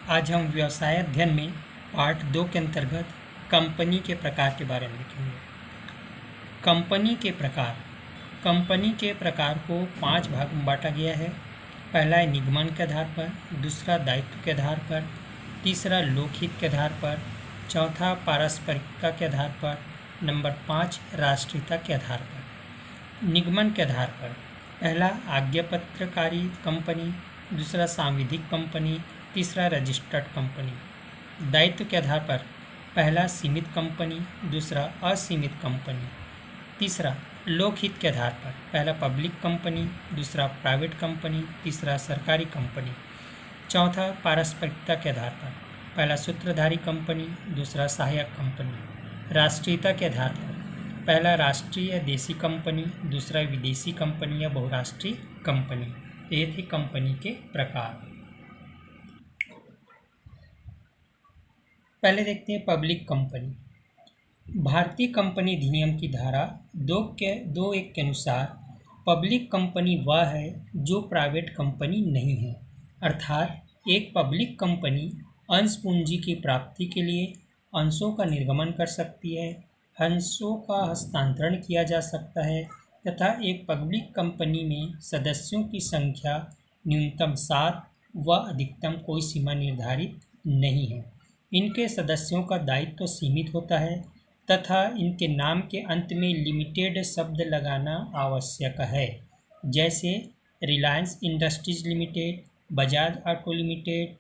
आज हम व्यवसाय अध्ययन में पार्ट 2 के अंतर्गत कंपनी के प्रकार के बारे में लिखेंगे। कंपनी के प्रकार को 5 भाग में बांटा गया है। पहला है निगमन के आधार पर, दूसरा दायित्व के आधार पर, तीसरा लोकहित के आधार पर, चौथा पारस्परिकता के आधार पर, नंबर 5 राष्ट्रीयता के आधार पर। निगमन के आधार पर पहला आज्ञापत्रकारी कंपनी, दूसरा सांविधिक कंपनी, तीसरा रजिस्टर्ड कंपनी। दायित्व के आधार पर पहला सीमित कंपनी, दूसरा असीमित कंपनी। तीसरा लोकहित के आधार पर पहला पब्लिक कंपनी, दूसरा प्राइवेट कंपनी, तीसरा सरकारी कंपनी। चौथा पारस्परिकता के आधार पर पहला सूत्रधारी कंपनी, दूसरा सहायक कंपनी। राष्ट्रीयता के आधार पर पहला राष्ट्रीय देशी कंपनी, दूसरा विदेशी कंपनी या बहुराष्ट्रीय कंपनी। ये थे कंपनी के प्रकार। पहले देखते हैं पब्लिक कंपनी। भारतीय कंपनी अधिनियम की धारा 2(1) के अनुसार पब्लिक कंपनी वह है जो प्राइवेट कंपनी नहीं है, अर्थात एक पब्लिक कंपनी अंश पूंजी की प्राप्ति के लिए अंशों का निर्गमन कर सकती है, अंशों का हस्तांतरण किया जा सकता है तथा एक पब्लिक कंपनी में सदस्यों की संख्या न्यूनतम 7 व अधिकतम कोई सीमा निर्धारित नहीं है। इनके सदस्यों का दायित्व सीमित होता है तथा इनके नाम के अंत में लिमिटेड शब्द लगाना आवश्यक है, जैसे Reliance industries limited, Bajaj auto limited,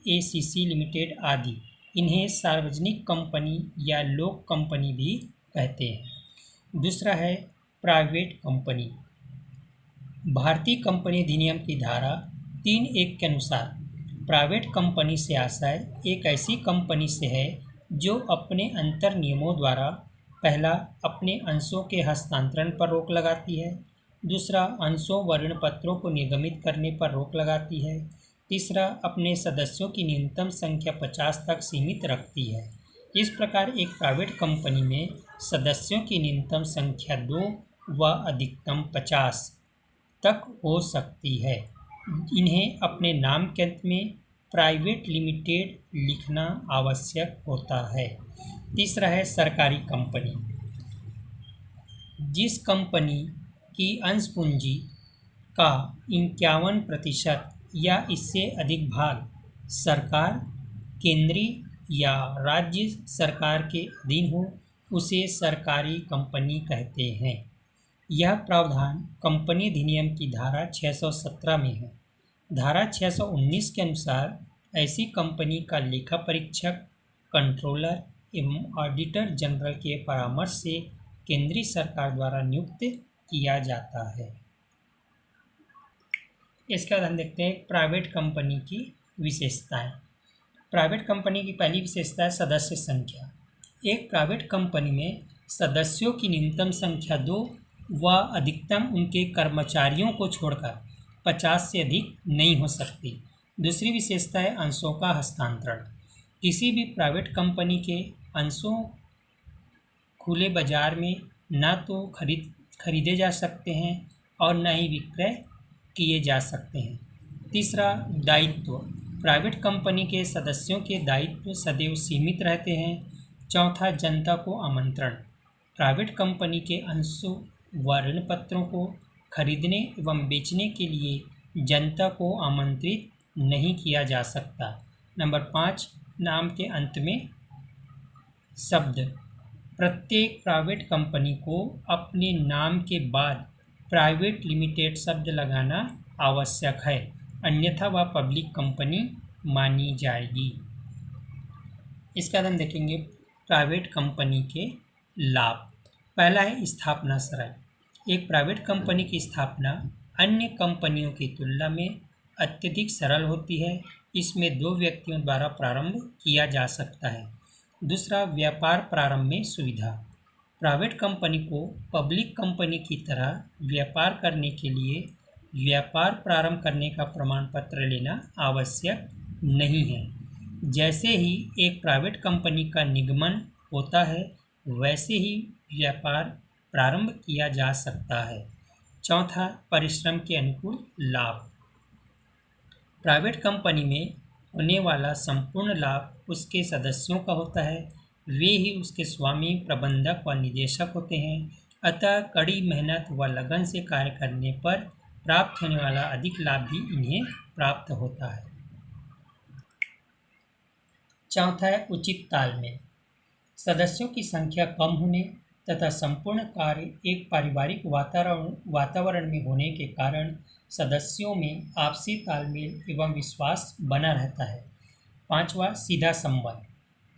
ACC limited आदि। इन्हें सार्वजनिक कंपनी या लोक कंपनी भी कहते हैं। दूसरा है प्राइवेट कंपनी। भारतीय कंपनी अधिनियम की धारा 3(1) के अनुसार प्राइवेट कंपनी से आशय एक ऐसी कंपनी से है जो अपने अंतर नियमों द्वारा पहला अपने अंशों के हस्तांतरण पर रोक लगाती है, दूसरा अंशों व ऋण पत्रों को निर्गमित करने पर रोक लगाती है, तीसरा अपने सदस्यों की न्यूनतम संख्या 50 तक सीमित रखती है। इस प्रकार एक प्राइवेट कंपनी में सदस्यों की न्यूनतम संख्या 2 व अधिकतम 50 तक हो सकती है। इन्हें अपने नाम के अंत में प्राइवेट लिमिटेड लिखना आवश्यक होता है। तीसरा है सरकारी कंपनी। जिस कंपनी की अंश पूंजी का 51% या इससे अधिक भाग सरकार, केंद्रीय या राज्य सरकार के अधीन हो, उसे सरकारी कंपनी कहते हैं। यह प्रावधान कंपनी अधिनियम की धारा 617 में है। धारा 619 के अनुसार ऐसी कंपनी का लेखा परीक्षक, कंट्रोलर एवं ऑडिटर जनरल के परामर्श से केंद्रीय सरकार द्वारा नियुक्त किया जाता है। इसके बाद हम देखते हैं प्राइवेट कंपनी की विशेषताएं। प्राइवेट कंपनी की पहली विशेषता है सदस्य संख्या। एक प्राइवेट कंपनी में सदस्यों की न्यूनतम संख्या 2 व अधिकतम उनके कर्मचारियों को छोड़कर 50 से अधिक नहीं हो सकती। दूसरी विशेषता है अंशों का हस्तांतरण। किसी भी प्राइवेट कंपनी के अंशों खुले बाजार में ना तो खरीदे जा सकते हैं और न ही विक्रय किए जा सकते हैं। तीसरा दायित्व। प्राइवेट कंपनी के सदस्यों के दायित्व सदैव सीमित रहते हैं। चौथा जनता को आमंत्रण। प्राइवेट कंपनी के अंशों व ऋण पत्रों को खरीदने एवं बेचने के लिए जनता को आमंत्रित नहीं किया जा सकता। नंबर 5 नाम के अंत में शब्द। प्रत्येक प्राइवेट कंपनी को अपने नाम के बाद प्राइवेट लिमिटेड शब्द लगाना आवश्यक है, अन्यथा वह पब्लिक कंपनी मानी जाएगी। इसका हम देखेंगे प्राइवेट कंपनी के लाभ। पहला है स्थापना सरल। एक प्राइवेट कंपनी की स्थापना अन्य कंपनियों की तुलना में अत्यधिक सरल होती है। इसमें 2 व्यक्तियों द्वारा प्रारंभ किया जा सकता है। दूसरा व्यापार प्रारंभ में सुविधा। प्राइवेट कंपनी को पब्लिक कंपनी की तरह व्यापार करने के लिए व्यापार प्रारंभ करने का प्रमाण पत्र लेना आवश्यक नहीं है। जैसे ही एक प्राइवेट कंपनी का निगमन होता है, वैसे ही व्यापार प्रारंभ किया जा सकता है। चौथा परिश्रम के अनुकूल लाभ। प्राइवेट कंपनी में होने वाला संपूर्ण लाभ उसके सदस्यों का होता है, वे ही उसके स्वामी, प्रबंधक व निदेशक होते हैं। अतः कड़ी मेहनत व लगन से कार्य करने पर प्राप्त होने वाला अधिक लाभ भी इन्हें प्राप्त होता है। चौथा है उचित तालमेल। सदस्यों की संख्या कम होने तथा संपूर्ण कार्य एक पारिवारिक वातावरण में होने के कारण सदस्यों में आपसी तालमेल एवं विश्वास बना रहता है। पांचवा, सीधा संबंध।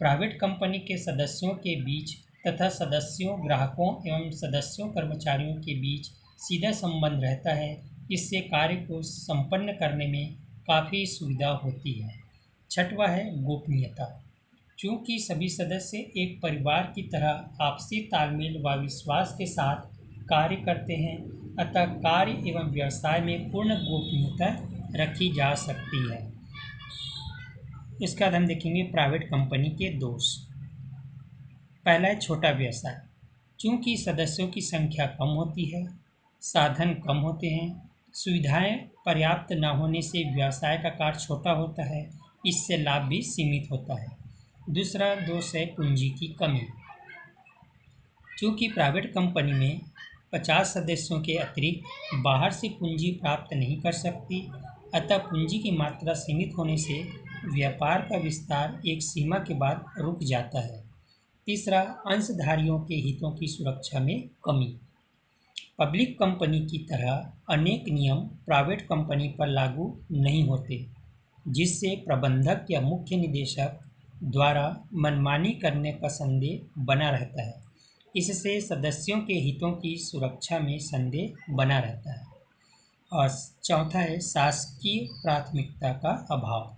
प्राइवेट कंपनी के सदस्यों के बीच तथा सदस्यों, ग्राहकों एवं सदस्यों, कर्मचारियों के बीच सीधा संबंध रहता है। इससे कार्य को संपन्न करने में काफ़ी सुविधा होती है। छठवा है गोपनीयता। चूँकि सभी सदस्य एक परिवार की तरह आपसी तालमेल व विश्वास के साथ कार्य करते हैं, अतः कार्य एवं व्यवसाय में पूर्ण गोपनीयता रखी जा सकती है। इसके बाद हम देखेंगे प्राइवेट कंपनी के दोष। पहला है छोटा व्यवसाय। चूँकि सदस्यों की संख्या कम होती है, साधन कम होते हैं, सुविधाएं पर्याप्त न होने से व्यवसाय का कार्य छोटा होता है, इससे लाभ भी सीमित होता है। दूसरा दोष है पूंजी की कमी। चूँकि प्राइवेट कंपनी में 50 सदस्यों के अतिरिक्त बाहर से पूंजी प्राप्त नहीं कर सकती, अतः पूंजी की मात्रा सीमित होने से व्यापार का विस्तार एक सीमा के बाद रुक जाता है। तीसरा, अंशधारियों के हितों की सुरक्षा में कमी। पब्लिक कंपनी की तरह अनेक नियम प्राइवेट कंपनी पर लागू नहीं होते, जिससे प्रबंधक या मुख्य निदेशक द्वारा मनमानी करने का संदेह बना रहता है। इससे सदस्यों के हितों की सुरक्षा में संदेह बना रहता है। और चौथा है शासकीय प्राथमिकता का अभाव।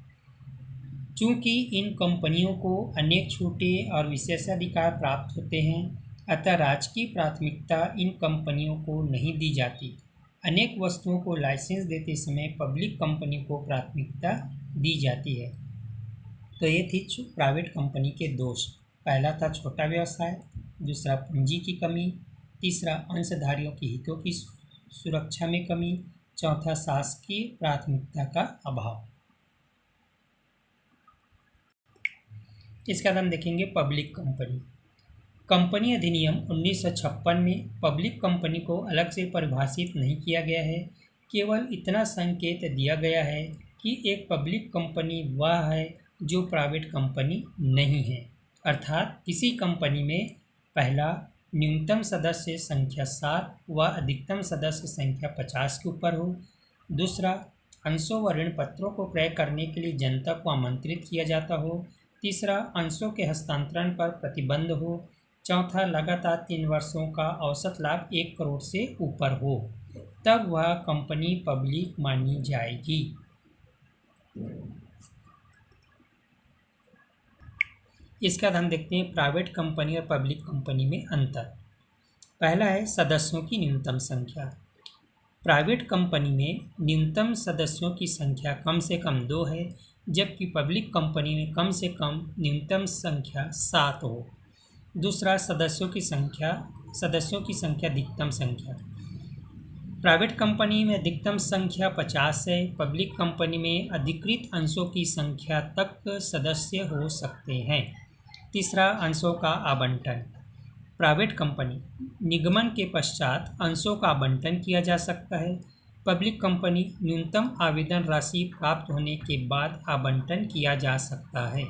चूँकि इन कंपनियों को अनेक छूटे और विशेषाधिकार प्राप्त होते हैं, अतः राजकीय प्राथमिकता इन कंपनियों को नहीं दी जाती। अनेक वस्तुओं को लाइसेंस देते समय पब्लिक कंपनी को प्राथमिकता दी जाती है। तो ये थी प्राइवेट कंपनी के दोष। पहला था छोटा व्यवसाय, दूसरा पूंजी की कमी, तीसरा अंशधारियों के हितों की सुरक्षा में कमी, चौथा शासकीय प्राथमिकता का अभाव। इसके बाद हम देखेंगे पब्लिक कंपनी। कंपनी अधिनियम 1956 में पब्लिक कंपनी को अलग से परिभाषित नहीं किया गया है। केवल इतना संकेत दिया गया है कि एक पब्लिक कंपनी वह है जो प्राइवेट कंपनी नहीं है, अर्थात किसी कंपनी में पहला, न्यूनतम सदस्य संख्या 7 व अधिकतम सदस्य संख्या 50 के ऊपर हो। दूसरा, अंशों व ऋण पत्रों को क्रय करने के लिए जनता को आमंत्रित किया जाता हो। तीसरा, अंशों के हस्तांतरण पर प्रतिबंध हो। चौथा, लगातार 3 वर्षों का औसत लाभ 1 करोड़ से ऊपर हो, तब वह कंपनी पब्लिक मानी जाएगी। इसके बाद हम देखते हैं प्राइवेट कंपनी और पब्लिक कंपनी में अंतर। पहला है सदस्यों की न्यूनतम संख्या। प्राइवेट कंपनी में न्यूनतम सदस्यों की संख्या कम से कम 2 है, जबकि पब्लिक कंपनी में कम से कम न्यूनतम संख्या 7 हो। दूसरा, सदस्यों की संख्या अधिकतम संख्या। प्राइवेट कंपनी में अधिकतम संख्या 50 है, पब्लिक कंपनी में अधिकृत अंशों की संख्या तक सदस्य हो सकते हैं। तीसरा, अंशों का आवंटन। प्राइवेट कंपनी निगमन के पश्चात अंशों का आवंटन किया जा सकता है, पब्लिक कंपनी न्यूनतम आवेदन राशि प्राप्त होने के बाद आवंटन किया जा सकता है।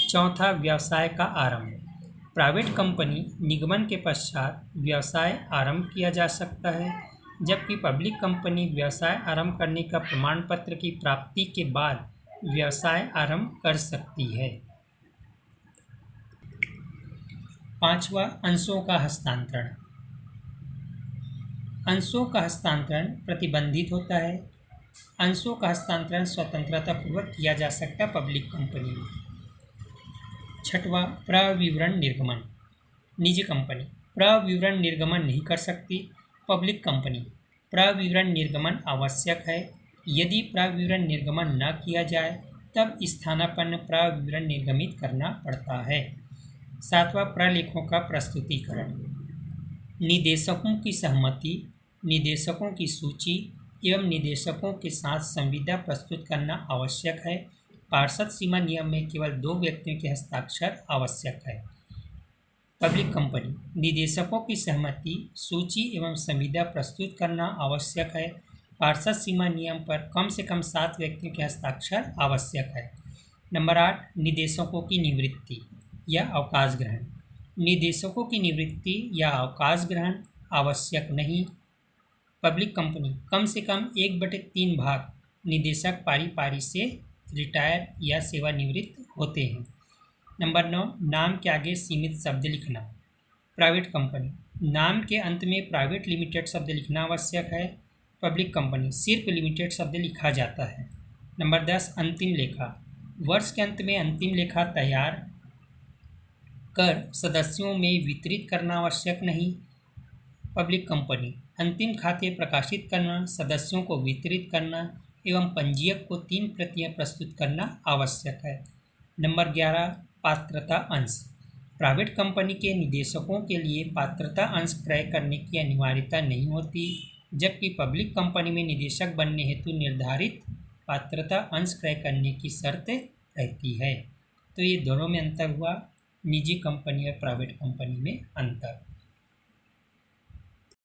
चौथा, व्यवसाय का आरंभ। प्राइवेट कंपनी निगमन के पश्चात व्यवसाय आरंभ किया जा सकता है, जबकि पब्लिक कंपनी व्यवसाय आरंभ करने का प्रमाण पत्र की प्राप्ति के बाद व्यवसाय आरंभ कर सकती है। पांचवा, अंशों का हस्तांतरण। अंशों का हस्तांतरण प्रतिबंधित होता है। अंशों का हस्तांतरण स्वतंत्रतापूर्वक किया जा सकता है पब्लिक कंपनी में। छठवां, प्रविवरण निर्गमन। निजी कंपनी प्रविवरण निर्गमन नहीं कर सकती, पब्लिक कंपनी प्रविवरण निर्गमन आवश्यक है। यदि प्रविवरण निर्गमन न किया जाए तब स्थानापन्न प्रविवरण निर्गमित करना पड़ता है। सातवां, प्रलेखों का प्रस्तुतिकरण। निदेशकों की सहमति, निदेशकों की सूची एवं निदेशकों के साथ संविदा प्रस्तुत करना आवश्यक है। पार्षद सीमा नियम में केवल 2 व्यक्तियों के हस्ताक्षर आवश्यक है। पब्लिक कंपनी, निदेशकों की सहमति, सूची एवं संविदा प्रस्तुत करना आवश्यक है। पार्षद सीमा नियम पर कम से कम 7 व्यक्तियों के हस्ताक्षर आवश्यक है। नंबर 8, निदेशकों की निवृत्ति या अवकाश ग्रहण। निदेशकों की निवृत्ति या अवकाश ग्रहण आवश्यक नहीं। पब्लिक कंपनी, कम से कम 1/3 भाग निदेशक पारी पारी से रिटायर या सेवानिवृत्त होते हैं। नंबर 9, नाम के आगे सीमित शब्द लिखना। प्राइवेट कंपनी, नाम के अंत में प्राइवेट लिमिटेड शब्द लिखना आवश्यक है। पब्लिक कंपनी, सिर्फ लिमिटेड शब्द लिखा जाता है। नंबर 10, अंतिम लेखा। वर्ष के अंत में अंतिम लेखा तैयार कर सदस्यों में वितरित करना आवश्यक नहीं। पब्लिक कंपनी, अंतिम खाते प्रकाशित करना, सदस्यों को वितरित करना एवं पंजीयक को 3 प्रतियां प्रस्तुत करना आवश्यक है। नंबर 11, पात्रता अंश। प्राइवेट कंपनी के निदेशकों के लिए पात्रता अंश क्रय करने की अनिवार्यता नहीं होती, जबकि पब्लिक कंपनी में निदेशक बनने हेतु निर्धारित पात्रता अंश क्रय करने की शर्त रहती है। तो ये दोनों में अंतर हुआ, निजी कंपनी और प्राइवेट कंपनी में अंतर।